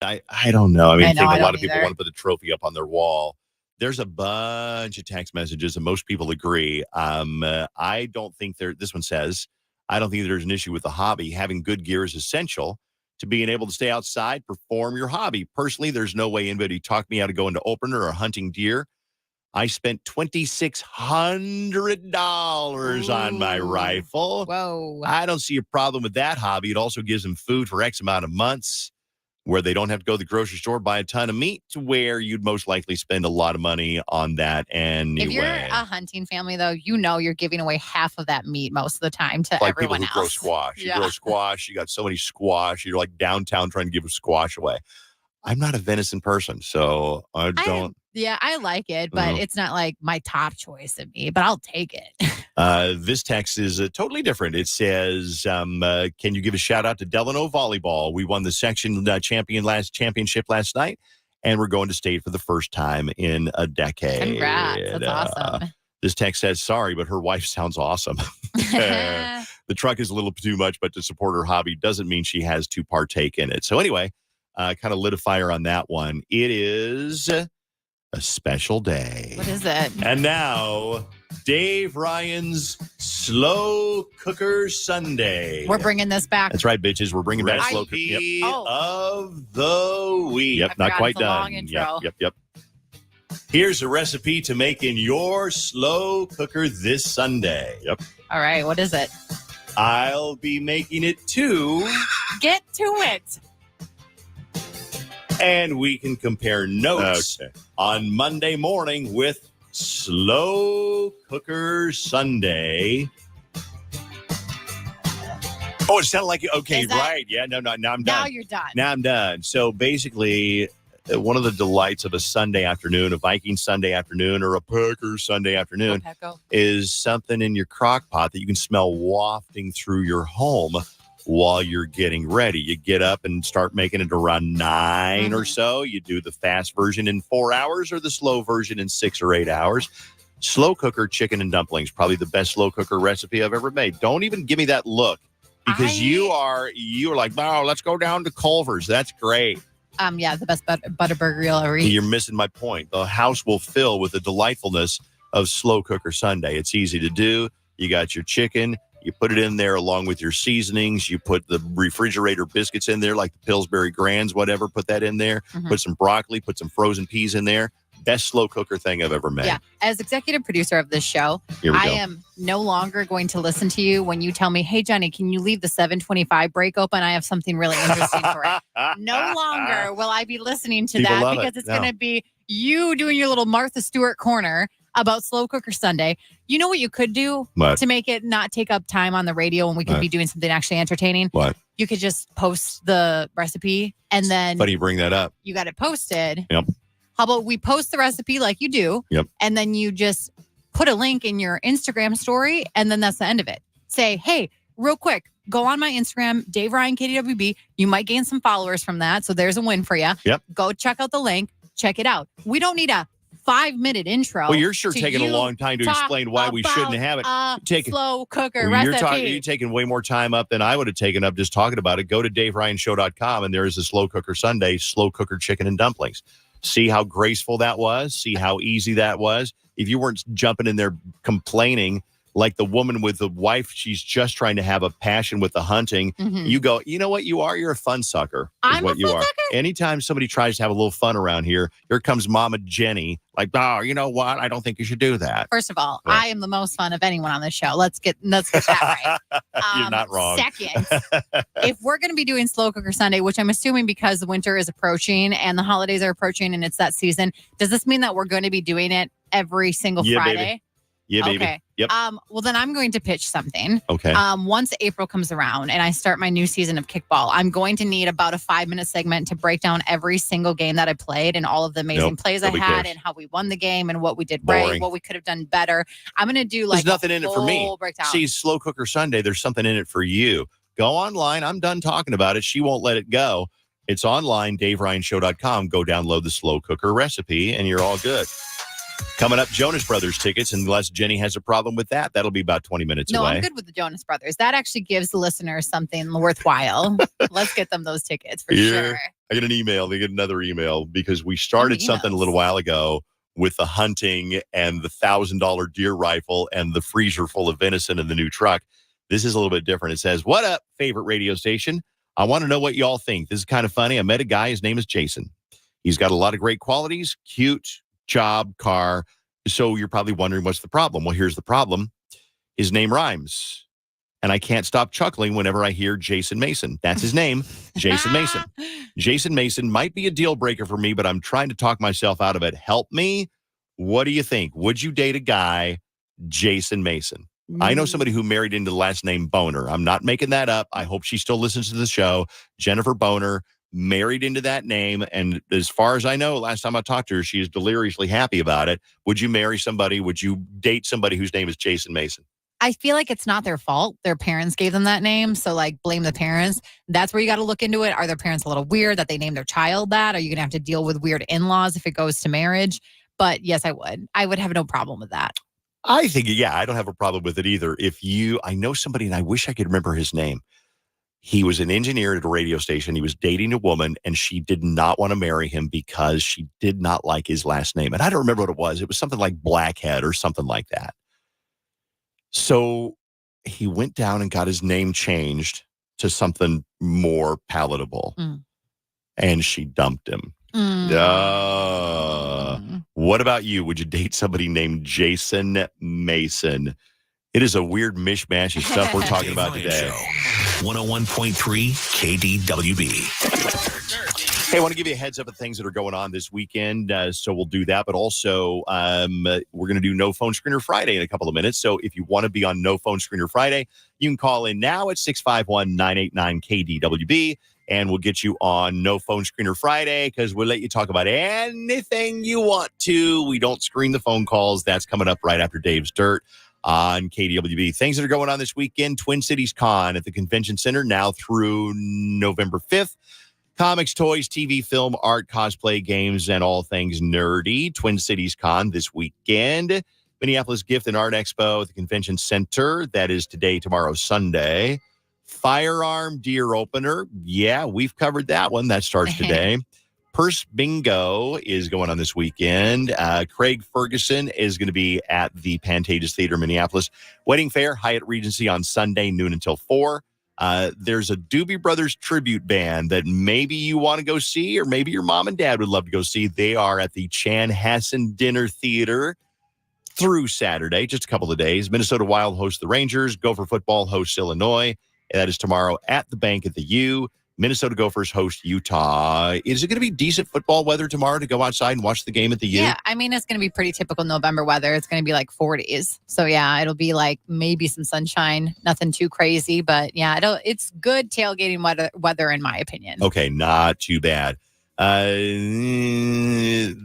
I don't know. I mean, I think I a lot of don't people either. want to put the trophy up on their wall. There's a bunch of text messages, and most people agree. I don't think this one says, I don't think there's an issue with the hobby. Having good gear is essential to being able to stay outside, perform your hobby. Personally, there's no way anybody talked me out of going to opener or hunting deer. I spent $2,600 on my rifle. Whoa. I don't see a problem with that hobby. It also gives them food for X amount of months where they don't have to go to the grocery store, buy a ton of meat, to where you'd most likely spend a lot of money on that anyway. If you're a hunting family, though, you're giving away half of that meat most of the time to like everyone people who else. grow squash. You Yeah. grow squash, you got so many squash, you're like downtown trying to give a squash away. I'm not a venison person, so I don't. I like it, but it's not like my top choice of meat, but I'll take it. This text is totally different. It says, can you give a shout out to Delano Volleyball? We won the section championship last night, and we're going to state for the first time in a decade. Congrats. That's awesome. This text says, sorry, but her wife sounds awesome. The truck is a little too much, but to support her hobby doesn't mean she has to partake in it. So anyway, kind of lit a fire on that one. It is a special day. What is it? And now, Dave Ryan's Slow Cooker Sunday. We're bringing this back. That's right, bitches. We're bringing back Slow Cooker of the week. Yep, not quite done. Long intro. Yep. Here's a recipe to make in your slow cooker this Sunday. Yep. All right, what is it? I'll be making it too. Get to it. And we can compare notes on Monday morning with Slow Cooker Sunday. Oh, it sounded like, okay, right. Yeah, no, now I'm done. Now you're done. Now I'm done. So basically, one of the delights of a Sunday afternoon, a Viking Sunday afternoon, or a Packer Sunday afternoon, is something in your crock pot that you can smell wafting through your home while you're getting ready. You get up and start making it around 9 or so. You do the fast version in 4 hours or the slow version in 6 or 8 hours. Slow cooker chicken and dumplings, probably the best slow cooker recipe I've ever made. Don't even give me that look, because you're like, oh, let's go down to Culver's. That's great. The best Butterburger you'll ever eat. You're missing my point. The house will fill with the delightfulness of Slow Cooker Sunday. It's easy to do. You got your chicken. You put it in there along with your seasonings. You put the refrigerator biscuits in there, like the Pillsbury Grands, whatever. Put that in there. Put some broccoli. Put some frozen peas in there. Best slow cooker thing I've ever made. Yeah. As executive producer of this show, I am no longer going to listen to you when you tell me, hey, Jenny, can you leave the 725 break open? I have something really interesting for it. No longer will I be listening to that, because it's going to be you doing your little Martha Stewart corner about Slow Cooker Sunday. You know what you could do to make it not take up time on the radio, and we could be doing something actually entertaining? What? You could just post the recipe, and then Funny you bring that up. You got it posted. Yep. How about we post the recipe like you do? Yep. And then you just put a link in your Instagram story, and then that's the end of it. Say, hey, real quick, go on my Instagram, Dave Ryan KDWB. You might gain some followers from that, so there's a win for you. Yep. Go check out the link. Check it out. We don't need a 5-minute intro. Well, you're sure taking a long time to explain why we shouldn't have it. Slow cooker recipe. You're taking way more time up than I would have taken up just talking about it. Go to DaveRyanShow.com, and there is a Slow Cooker Sunday, Slow Cooker Chicken and Dumplings. See how graceful that was. See how easy that was. If you weren't jumping in there complaining like the woman with the wife, she's just trying to have a passion with the hunting. You go, you know what you are? You're a fun sucker. I'm what a you fun are. sucker? Anytime somebody tries to have a little fun around here comes Mama Jenny. Like, oh, you know what? I don't think you should do that. First of all, I am the most fun of anyone on this show. Let's get that right. You're not wrong. Second, if we're going to be doing Slow Cooker Sunday, which I'm assuming because the winter is approaching and the holidays are approaching and it's that season, does this mean that we're going to be doing it every single Friday? Baby. Yeah, baby. Okay. Yep. Well, then I'm going to pitch something. Okay. Once April comes around and I start my new season of kickball, I'm going to need about a 5-minute segment to break down every single game that I played and all of the amazing plays I had and how we won the game and what we did right, what we could have done better. I'm going to do like there's nothing in it for me. Breakdown. See, Slow Cooker Sunday, there's something in it for you. Go online. I'm done talking about it. She won't let it go. It's online, DaveRyanShow.com. Go download the Slow Cooker recipe and you're all good. Coming up, Jonas Brothers tickets, unless Jenny has a problem with that. That'll be about 20 minutes away. No, I'm good with the Jonas Brothers. That actually gives the listeners something worthwhile. Let's get them those tickets for sure. I get an email. They get another email because we started something a little while ago with the hunting and the $1,000 deer rifle and the freezer full of venison in the new truck. This is a little bit different. It says, "What up, favorite radio station? I want to know what y'all think. This is kind of funny. I met a guy. His name is Jason. He's got a lot of great qualities, cute, job, car. So you're probably wondering what's the problem. Well, here's the problem. His name rhymes. And I can't stop chuckling whenever I hear Jason Mason. That's his name, Jason Mason. Jason Mason might be a deal breaker for me, but I'm trying to talk myself out of it. Help me. What do you think? Would you date a guy, Jason Mason? I know somebody who married into the last name Boner. I'm not making that up. I hope she still listens to the show. Jennifer Boner married into that name. And as far as I know, last time I talked to her, she is deliriously happy about it. Would you marry somebody? Would you date somebody whose name is Jason Mason? I feel like it's not their fault. Their parents gave them that name. So, like, blame the parents. That's where you got to look into it. Are their parents a little weird that they named their child that? Are you going to have to deal with weird in-laws if it goes to marriage? But yes, I would. I would have no problem with that. I think, I don't have a problem with it either. I know somebody, and I wish I could remember his name. He was an engineer at a radio station. He was dating a woman, and she did not want to marry him because she did not like his last name. And I don't remember what it was. It was something like Blackhead or something like that. So he went down and got his name changed to something more palatable. And she dumped him. What about you? Would you date somebody named Jason Mason? It is a weird mishmash of stuff we're talking about today. 101.3 KDWB. Hey, I want to give you a heads up of things that are going on this weekend, so we'll do that. But also, we're going to do No Phone Screener Friday in a couple of minutes. So if you want to be on No Phone Screener Friday, you can call in now at 651-989-KDWB, and we'll get you on No Phone Screener Friday because we'll let you talk about anything you want to. We don't screen the phone calls. That's coming up right after Dave's Dirt on KDWB. Things that are going on this weekend: Twin Cities Con at the Convention Center now through November 5th. Comics, toys, TV, film, art, cosplay, games, and all things nerdy. Twin Cities Con this weekend. Minneapolis Gift and Art Expo at the Convention Center. That is today, tomorrow, Sunday. Firearm Deer Opener. Yeah, we've covered that one. That starts today. Purse Bingo is going on this weekend. Craig Ferguson is going to be at the Pantages Theater, Minneapolis. Wedding Fair, Hyatt Regency on Sunday, noon until 4. There's a Doobie Brothers tribute band that maybe you want to go see, or maybe your mom and dad would love to go see. They are at the Chanhassen Dinner Theater through Saturday, just a couple of days. Minnesota Wild hosts the Rangers. Gopher Football hosts Illinois. That is tomorrow at the Bank at the U. Minnesota Gophers host Utah. Is it going to be decent football weather tomorrow to go outside and watch the game at the U? Yeah, I mean, it's going to be pretty typical November weather. It's going to be like 40s. So, yeah, it'll be like maybe some sunshine, nothing too crazy. But, yeah, it's good tailgating weather in my opinion. Okay, not too bad. If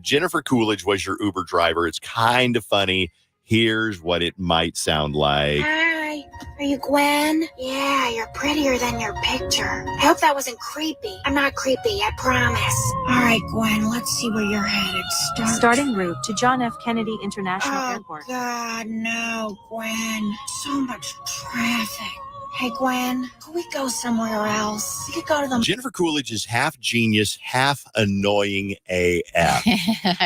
Jennifer Coolidge was your Uber driver, it's kind of funny. Here's what it might sound like. Hi, are you Gwen? Yeah, you're prettier than your picture. I hope that wasn't creepy. I'm not creepy, I promise. All right, Gwen, let's see where you're headed. Starting route to John F. Kennedy International Airport. Oh, God, no, Gwen. So much traffic. Hey, Gwen, could we go somewhere else? We could go to the... Jennifer Coolidge is half genius, half annoying AF.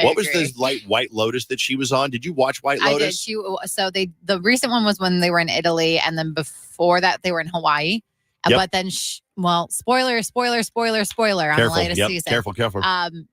What was the White Lotus that she was on? Did you watch White Lotus? I did. The recent one was when they were in Italy, and then before that they were in Hawaii. Yep. But then, spoiler on the latest season. Careful.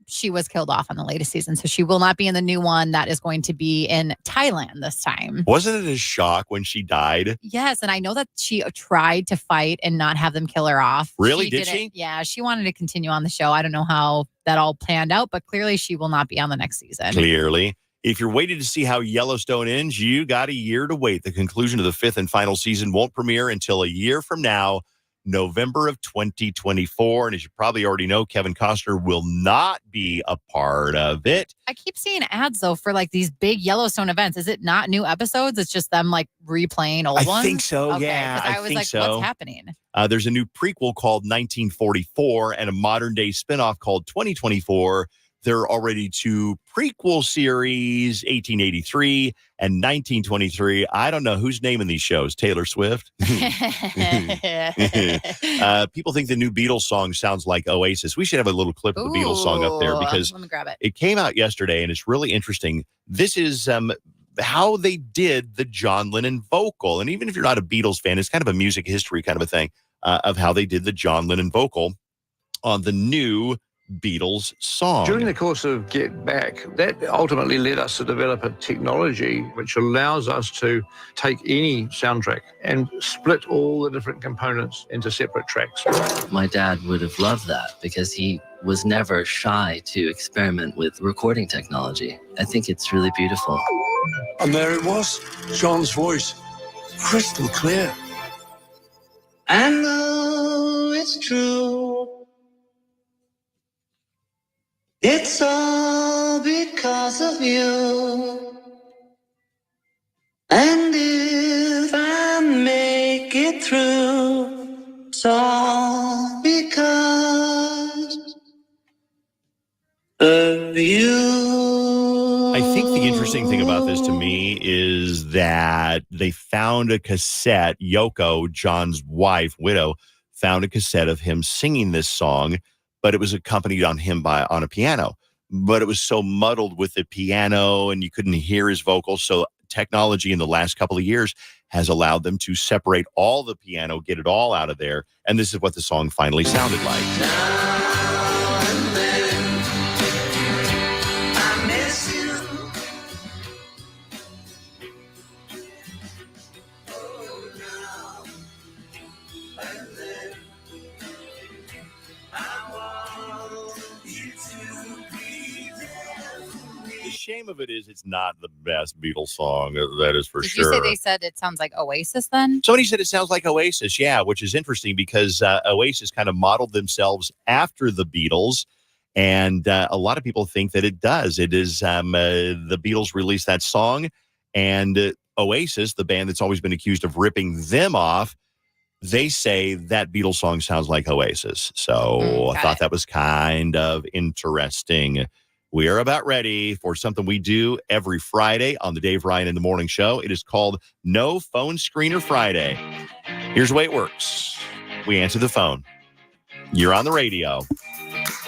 She was killed off on the latest season, so she will not be in the new one. That is going to be in Thailand this time. Wasn't it a shock when she died? Yes, and I know that she tried to fight and not have them kill her off. Really? Did she? Yeah, she wanted to continue on the show. I don't know how that all planned out, but clearly she will not be on the next season. Clearly. If you're waiting to see how Yellowstone ends, you got a year to wait. The conclusion of the 5th and final season won't premiere until a year from now, November of 2024. And as you probably already know, Kevin Costner will not be a part of it. I keep seeing ads, though, for like these big Yellowstone events. Is it not new episodes? It's just them like replaying old ones? I think so, okay, yeah. I was like, what's happening? There's a new prequel called 1944 and a modern day spinoff called 2024 There are already 2 prequel series, 1883 and 1923. I don't know who's naming these shows. Taylor Swift? People think the new Beatles song sounds like Oasis. We should have a little clip of the Beatles song up there because let me grab it. It came out yesterday, and it's really interesting. This is how they did the John Lennon vocal. And even if you're not a Beatles fan, it's kind of a music history kind of a thing of how they did the John Lennon vocal on the new Beatles song. During the course of Get Back, that ultimately led us to develop a technology which allows us to take any soundtrack and split all the different components into separate tracks. My dad would have loved that because he was never shy to experiment with recording technology. I think it's really beautiful. And there it was, John's voice, crystal clear. I know it's true. It's all because of you. And if I make it through, it's all because of you. I think the interesting thing about this to me is that they found a cassette. Yoko, John's wife, widow, found a cassette of him singing this song, but it was accompanied on a piano. But it was so muddled with the piano and you couldn't hear his vocals. So technology in the last couple of years has allowed them to separate all the piano, get it all out of there. And this is what the song finally sounded like. Shame of it is it's not the best Beatles song. That is for sure. Did you say they said it sounds like Oasis then? Somebody said it sounds like Oasis, yeah, which is interesting because Oasis kind of modeled themselves after the Beatles, and a lot of people think that it does. It is the Beatles released that song, and Oasis, the band that's always been accused of ripping them off, they say that Beatles song sounds like Oasis. So I thought that was kind of interesting. We are about ready for something we do every Friday on the Dave Ryan in the Morning Show. It is called No Phone Screener Friday. Here's the way it works. We answer the phone. You're on the radio.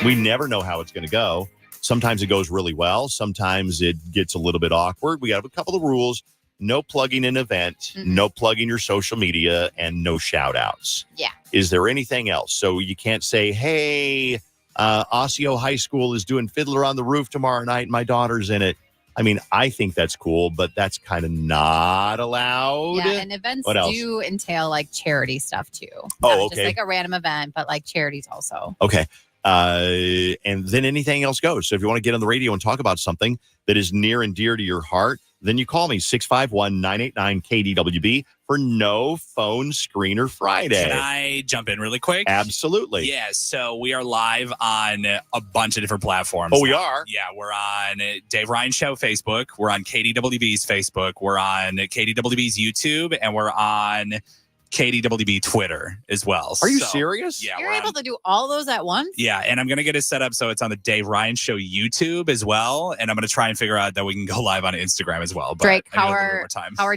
We never know how it's going to go. Sometimes it goes really well. Sometimes it gets a little bit awkward. We got a couple of rules. No plugging an event, no plugging your social media, and no shout outs. Yeah. Is there anything else? So you can't say, hey, Osseo High School is doing Fiddler on the Roof tomorrow night and my daughter's in it. I mean, I think that's cool, but that's kind of not allowed. Yeah, and events do entail like charity stuff too. Not just like a random event, but like charities also. Okay. And then anything else goes. So if you want to get on the radio and talk about something that is near and dear to your heart, then you call me 651-989-KDWB for No Phone Screener Friday. Can I jump in really quick? Absolutely. Yeah, so we are live on a bunch of different platforms. Oh, we are? Yeah, we're on Dave Ryan Show Facebook. We're on KDWB's Facebook. We're on KDWB's YouTube. And we're on KDWB Twitter as well. Are you serious? Yeah, you're able to do all those at once? Yeah, and I'm going to get it set up so it's on the Dave Ryan Show YouTube as well, and I'm going to try and figure out that we can go live on Instagram as well. But Drake, how are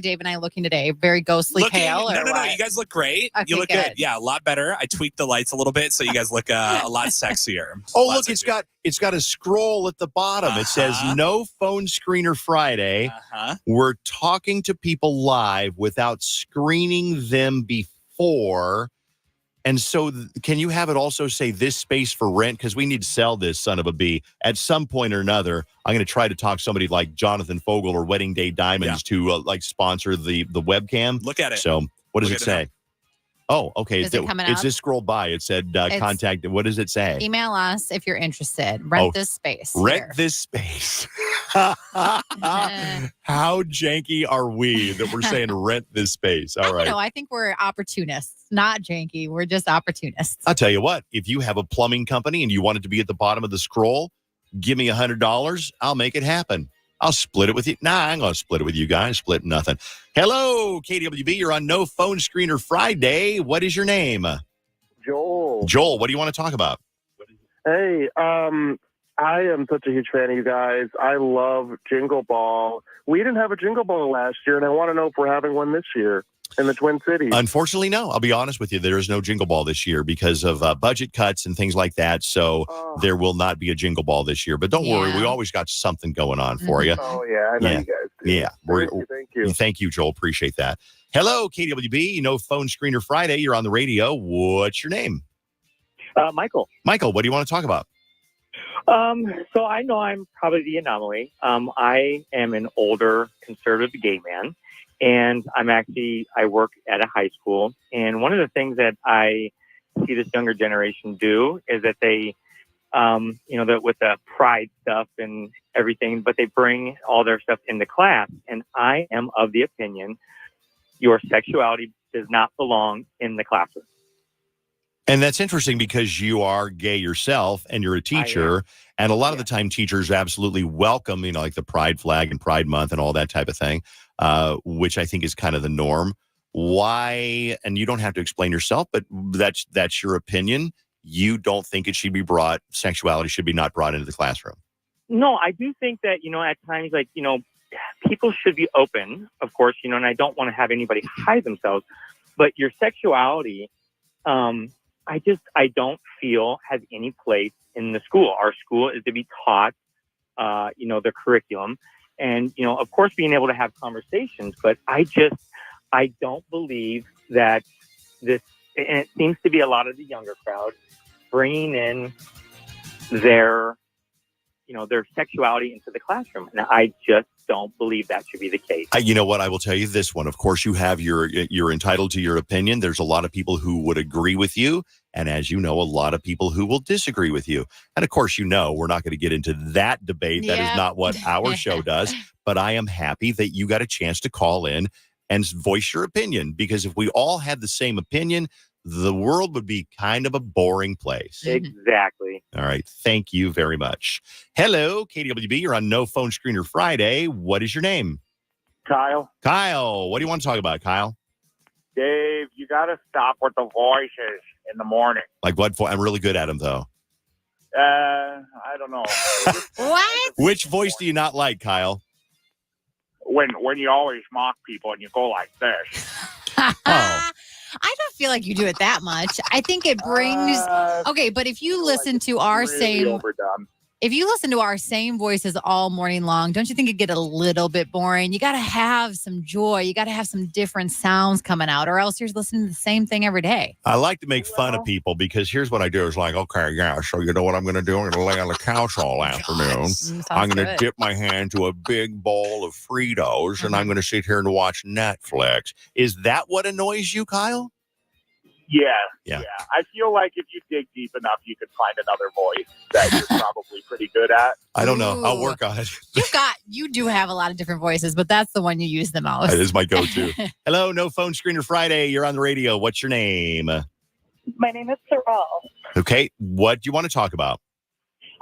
Dave and I looking today? Very ghostly pale? No, you guys look great. Okay, you look good. Yeah, a lot better. I tweaked the lights a little bit so you guys look a lot sexier. Look, it's got a scroll at the bottom. It says No Phone Screener Friday. We're talking to people live without screening them before. And so can you have it also say this space for rent? Because we need to sell this son of a bee at some point or another. I'm going to try to talk somebody like Jonathan Fogel or Wedding Day Diamonds to sponsor the webcam. Look at it. So what does it say? Oh, okay. Is it coming it's up? just scrolled by. It said contact. What does it say? Email us if you're interested. Rent this space. Rent this space. How janky are we that we're saying rent this space? All right. No, I think we're opportunists, not janky. We're just opportunists. I'll tell you what, if you have a plumbing company and you want it to be at the bottom of the scroll, give me $100. I'll make it happen. I'll split it with you. Nah, I'm going to split it with you guys. Split nothing. Hello, KDWB. You're on No Phone Screener Friday. What is your name? Joel. Joel, what do you want to talk about? Hey, I am such a huge fan of you guys. I love Jingle Ball. We didn't have a Jingle Ball last year, and I want to know if we're having one this year in the Twin Cities. Unfortunately, no. I'll be honest with you. There is no Jingle Ball this year because of budget cuts and things like that. So there will not be a Jingle Ball this year. But don't worry. We always got something going on for you. Oh, yeah. I know you guys do. Yeah. Thank you. Thank you, Joel. Appreciate that. Hello, KWB. Phone Screener Friday. You're on the radio. What's your name? Michael. Michael, what do you want to talk about? So I know I'm probably the anomaly. I am an older conservative gay man, and I work at a high school. And one of the things that I see this younger generation do is that they, with the pride stuff and everything, but they bring all their stuff into class. And I am of the opinion your sexuality does not belong in the classroom. And that's interesting because you are gay yourself and you're a teacher. And a lot of the time teachers absolutely welcome, like the Pride flag and Pride Month and all that type of thing, which I think is kind of the norm. Why? And you don't have to explain yourself, but that's your opinion. You don't think sexuality should be not brought into the classroom. No, I do think that, at times, people should be open, of course, and I don't want to have anybody hide themselves, but your sexuality, I don't feel has any place in the school. Our school is to be taught, the curriculum and, of course, being able to have conversations. But I don't believe that this, and it seems to be a lot of the younger crowd bringing in their sexuality into the classroom. And I just don't believe that should be the case. You know what? I will tell you this one. Of course, you're entitled to your opinion. There's a lot of people who would agree with you. And as you know, a lot of people who will disagree with you. And of course, we're not going to get into that debate. That is not what our show does. But I am happy that you got a chance to call in and voice your opinion. Because if we all had the same opinion, the world would be kind of a boring place. Exactly. All right. Thank you very much. Hello, KWB. You're on No Phone Screener Friday. What is your name? Kyle. Kyle. What do you want to talk about, Kyle? Dave, you got to stop with the voices in the morning. Like what? I'm really good at them, though. I don't know. What? Which voice do you not like, Kyle? When you always mock people and you go like this. I don't feel like you do it that much. I think it brings okay, but if you listen to our same voices all morning long, don't you think it'd get a little bit boring? You got to have some joy. You got to have some different sounds coming out, or else you're listening to the same thing every day. I like to make fun of people because here's what I do. It's like, okay, yeah, so you know what I'm going to do? I'm going to lay on the couch all afternoon. I'm going to dip my hand to a big bowl of Fritos, and I'm going to sit here and watch Netflix. Is that what annoys you, Kyle? Yeah. I feel like if you dig deep enough, you could find another voice that you're probably pretty good at. I don't know. I'll work on it. You do have a lot of different voices, but that's the one you use the most. That is my go-to. Hello, No Phone Screener Friday. You're on the radio. What's your name? My name is Sorrel. Okay. What do you want to talk about?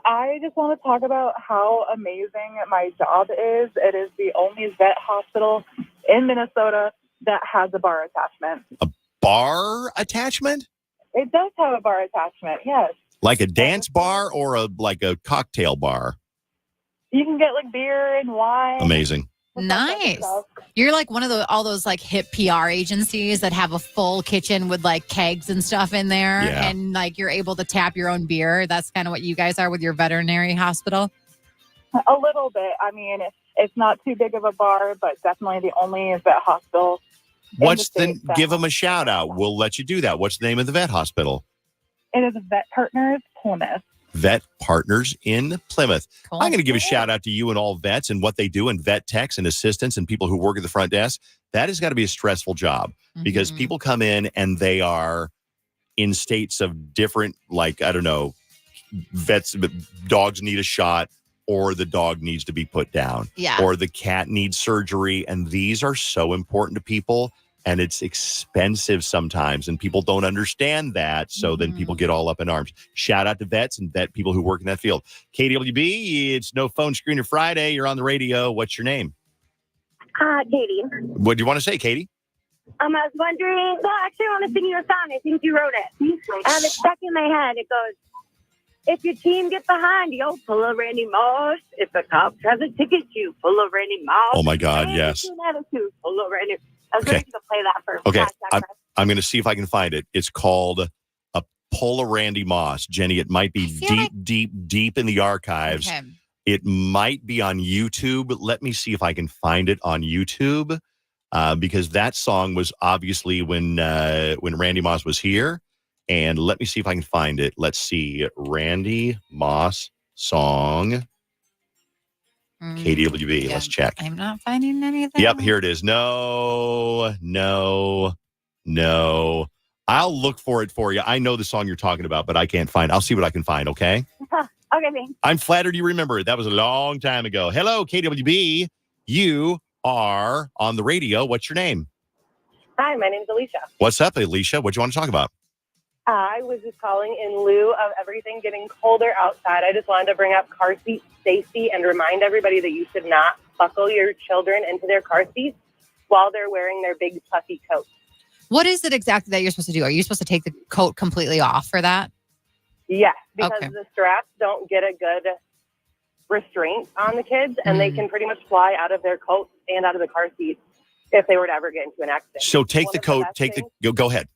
I just want to talk about how amazing my job is. It is the only vet hospital in Minnesota that has a bar attachment. A bar attachment? It does have a bar attachment, yes. Like a dance bar or like a cocktail bar? You can get like beer and wine. Amazing. Nice. You're like one of all those like hip PR agencies that have a full kitchen with like kegs and stuff in there. Yeah. And like you're able to tap your own beer. That's kind of what you guys are with your veterinary hospital. A little bit. I mean, it's not too big of a bar, but definitely the only vet hospital. Give them a shout out. We'll let you do that. What's the name of the vet hospital? It is Vet Partners Plymouth. Vet Partners in Plymouth. Cool. I'm going to give a shout out to you and all vets and what they do and vet techs and assistants and people who work at the front desk. That has got to be a stressful job because people come in and they are in states of different, like, I don't know, dogs need a shot or the dog needs to be put down or the cat needs surgery. And these are so important to people. And it's expensive sometimes, and people don't understand that. So then people get all up in arms. Shout out to vets and vet people who work in that field. KWB, it's No Phone Screener Friday. You're on the radio. What's your name? Katie. What do you want to say, Katie? I was wondering, well, actually, I want to sing you a song. I think you wrote it. I have it stuck in my head. It goes, If your team get behind you, pull a Randy Moss. If the cop tries to ticket you, pull a Randy Moss. Oh, my God, yes. Attitude, pull a Randy. I was Okay. ready to play that first. Okay, I'm going to see if I can find it. It's called A Pull of Randy Moss. Jenny, it might be deep in the archives. Okay. It might be on YouTube. Let me see if I can find it on YouTube, because that song was obviously when Randy Moss was here. And let me see if I can find it. Let's see. Randy Moss song. KDWB. Yeah, Let's check. I'm not finding anything. Yep, here it is. No. I'll look for it for you. I know the song you're talking about, but I can't find it. I'll see what I can find, okay? Okay, thanks. I'm flattered you remember it. That was a long time ago. Hello, KWB. You are on the radio. What's your name? Hi, my name is Alicia. What's up, Alicia? What do you want to talk about? I was just calling in lieu of everything getting colder outside. I just wanted to bring up car seat safety and remind everybody that you should not buckle your children into their car seats while they're wearing their big puffy coats. What is it exactly that you're supposed to do? Are you supposed to take the coat completely off for that? Yes, because the straps don't get a good restraint on the kids, and they can pretty much fly out of their coats and out of the car seats if they were to ever get into an accident. So take the coat, go ahead.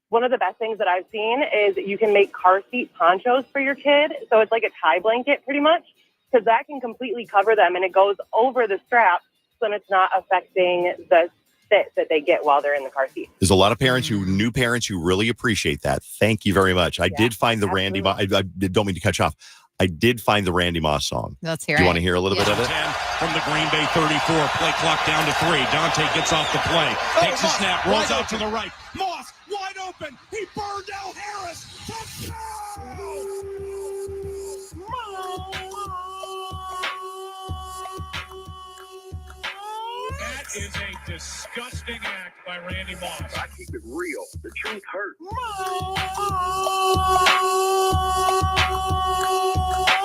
One of the best things that I've seen is you can make car seat ponchos for your kid. So it's like a tie blanket pretty much, because that can completely cover them and it goes over the strap, so then it's not affecting the sit that they get while they're in the car seat. There's a lot of new parents who really appreciate that. Thank you very much. I did find the Randy Moss. I don't mean to cut you off. I did find the Randy Moss song. Let's hear it. Do you want to hear a little bit of it? From the Green Bay 34, play clock down to 3. Dante gets off the play, takes a snap, rolls out to the right. Moss wide open. He burned out Harris. That is a disgusting act by Randy Moss. I keep it real. The truth hurts.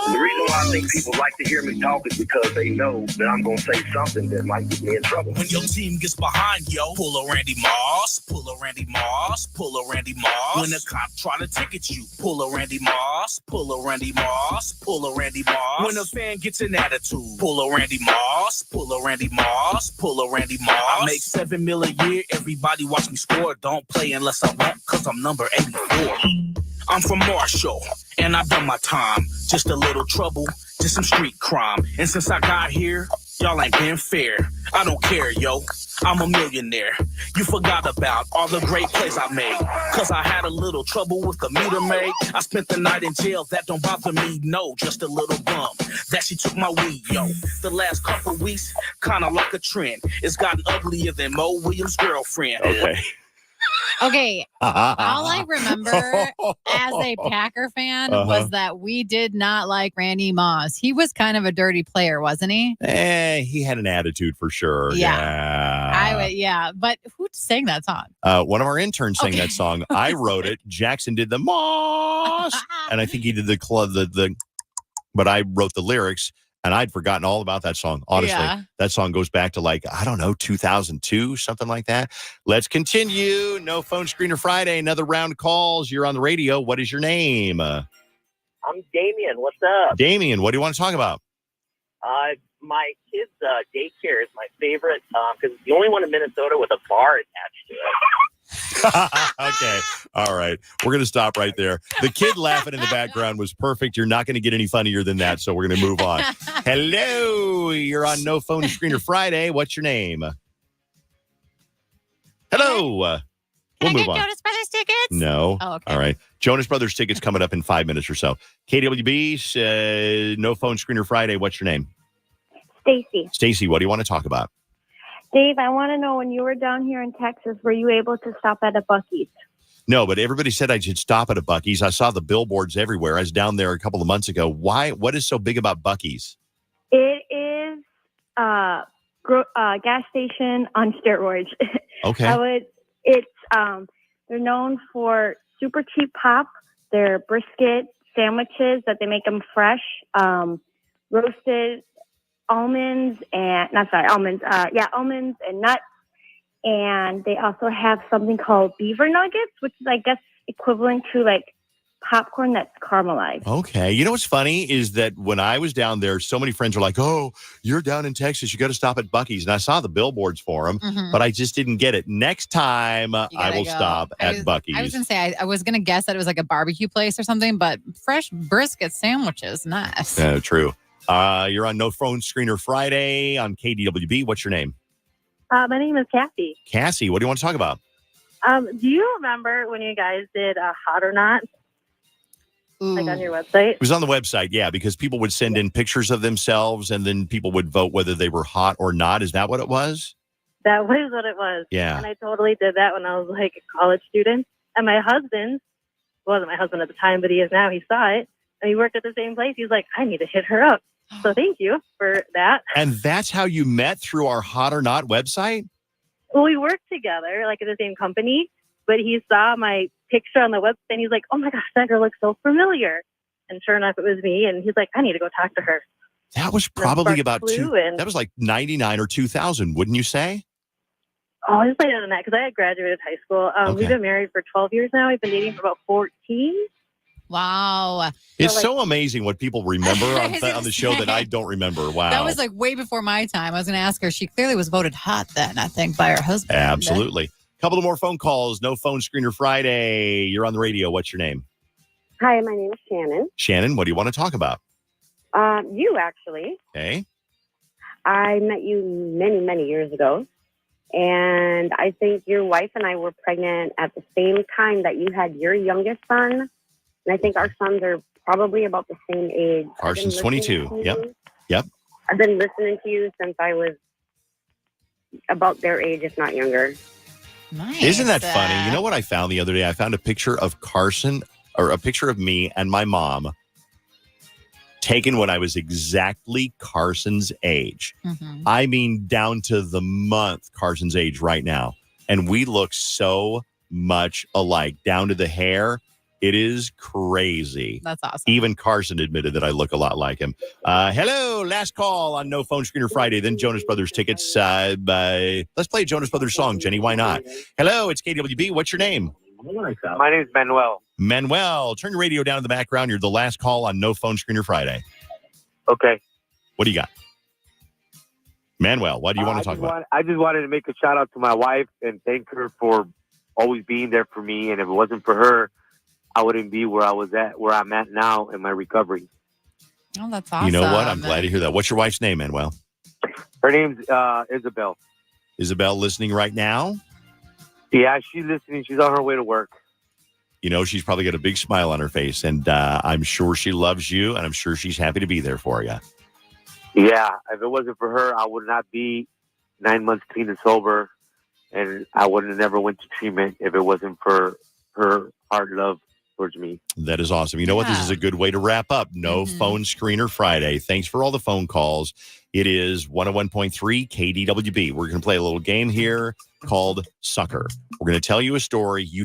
The reason why I think people like to hear me talk is because they know that I'm going to say something that might get me in trouble. When your team gets behind, pull a Randy Moss, pull a Randy Moss, pull a Randy Moss. When the cop try to ticket you, pull a Randy Moss, pull a Randy Moss, pull a Randy Moss. When a fan gets an attitude, pull a Randy Moss, pull a Randy Moss, pull a Randy Moss. I make $7 million a year, everybody watch me score. Don't play unless I want, cause I'm number 84. I'm from Marshall, and I've done my time. Just a little trouble, just some street crime. And since I got here, y'all ain't been fair. I don't care, yo. I'm a millionaire. You forgot about all the great plays I made. Cause I had a little trouble with the meter maid. I spent the night in jail, that don't bother me, no. Just a little bum, that she took my weed, yo. The last couple weeks, kinda like a trend. It's gotten uglier than Mo Williams' girlfriend. Okay. Okay. All I remember as a Packer fan was that we did not like Randy Moss. He was kind of a dirty player, wasn't he? He had an attitude for sure. Yeah. But who sang that song? One of our interns sang that song. I wrote it. Jackson did the Moss, and I think he did but I wrote the lyrics. And I'd forgotten all about that song. Honestly, that song goes back to 2002, something like that. Let's continue. No Phone Screener Friday. Another round of calls. You're on the radio. What is your name? I'm Damien. What's up? Damien, what do you want to talk about? My kids' daycare is my favorite because it's the only one in Minnesota with a bar attached to it. Okay. All right. We're going to stop right there. The kid laughing in the background was perfect. You're not going to get any funnier than that, so we're going to move on. Hello. You're on No Phone Screener Friday. What's your name? Hello. We'll move on. Jonas Brothers tickets? No. Oh, okay. All right. Jonas Brothers tickets coming up in 5 minutes or so. KWB, No Phone Screener Friday. What's your name? Stacy. Stacy, what do you want to talk about? Dave, I want to know, when you were down here in Texas, were you able to stop at a Buc-ee's? No, but everybody said I should stop at a Buc-ee's. I saw the billboards everywhere. I was down there a couple of months ago. Why? What is so big about Buc-ee's? It is a gas station on steroids. Okay. They're known for super cheap pop. Their brisket sandwiches that they make them fresh, roasted almonds and nuts. And they also have something called beaver nuggets, which is, I guess, equivalent to popcorn that's caramelized. Okay. You know what's funny is that when I was down there, so many friends were like, oh, you're down in Texas. You got to stop at Buc-ee's. And I saw the billboards for them, but I just didn't get it. Next time, I will stop at Buc-ee's. I was going to say, I was going to guess that it was like a barbecue place or something, but fresh brisket sandwiches. Nice. True. You're on No Phone Screener Friday on KDWB. What's your name? My name is Kathy. Cassie, what do you want to talk about? Do you remember when you guys did Hot or Not? Like on your website? It was on the website, yeah, because people would send in pictures of themselves and then people would vote whether they were hot or not. Is that what it was? That was what it was. Yeah. And I totally did that when I was like a college student. And my husband, wasn't my husband at the time, but he is now, he saw it. And he worked at the same place. He's like, I need to hit her up. So thank you for that. And that's how you met through our Hot or Not website? Well, we worked together, like at the same company, but he saw my picture on the website and he's like, oh my gosh, that girl looks so familiar. And sure enough, it was me. And he's like, I need to go talk to her. That was probably about that was like 99 or 2000, wouldn't you say? Oh, it was later than that because I had graduated high school. We've been married for 12 years now. We've been dating for about 14. Wow. It's so amazing what people remember on the show that I don't remember. Wow. That was like way before my time. I was going to ask her. She clearly was voted hot then, I think, by her husband. Absolutely. Couple of more phone calls. No Phone Screener Friday. You're on the radio. What's your name? Hi, my name is Shannon. Shannon, what do you want to talk about? You, actually. Okay. I met you many, many years ago. And I think your wife and I were pregnant at the same time that you had your youngest son. And I think our sons are probably about the same age. Carson's 22. Yep. I've been listening to you since I was about their age, if not younger. Nice. Isn't that funny? You know what I found the other day? I found a picture of Carson, or a picture of me and my mom taken when I was exactly Carson's age. I mean, down to the month Carson's age right now. And we look so much alike, down to the hair. It is crazy. That's awesome. Even Carson admitted that I look a lot like him. Hello, last call on No Phone Screener Friday. Then Jonas Brothers tickets. Let's play a Jonas Brothers song, Jenny. Why not? Hello, it's KWB. What's your name? My name is Manuel. Manuel, turn your radio down in the background. You're the last call on No Phone Screener Friday. Okay. What do you got? Manuel, what do you want to talk about? I just wanted to make a shout out to my wife and thank her for always being there for me. And if it wasn't for her, I wouldn't be where I'm at now in my recovery. Oh, that's awesome. You know what? I'm glad to hear that. What's your wife's name, Manuel? Her name's Isabel. Isabel listening right now? Yeah, she's listening. She's on her way to work. You know, she's probably got a big smile on her face, and I'm sure she loves you, and I'm sure she's happy to be there for you. Yeah, if it wasn't for her, I would not be 9 months clean and sober, and I would have never went to treatment if it wasn't for her hard love towards me. That is awesome. You know what? This is a good way to wrap up No Phone Screener Friday. Thanks for all the phone calls. It is 101.3 KDWB. We're going to play a little game here called Sucker. We're going to tell you a story. You tell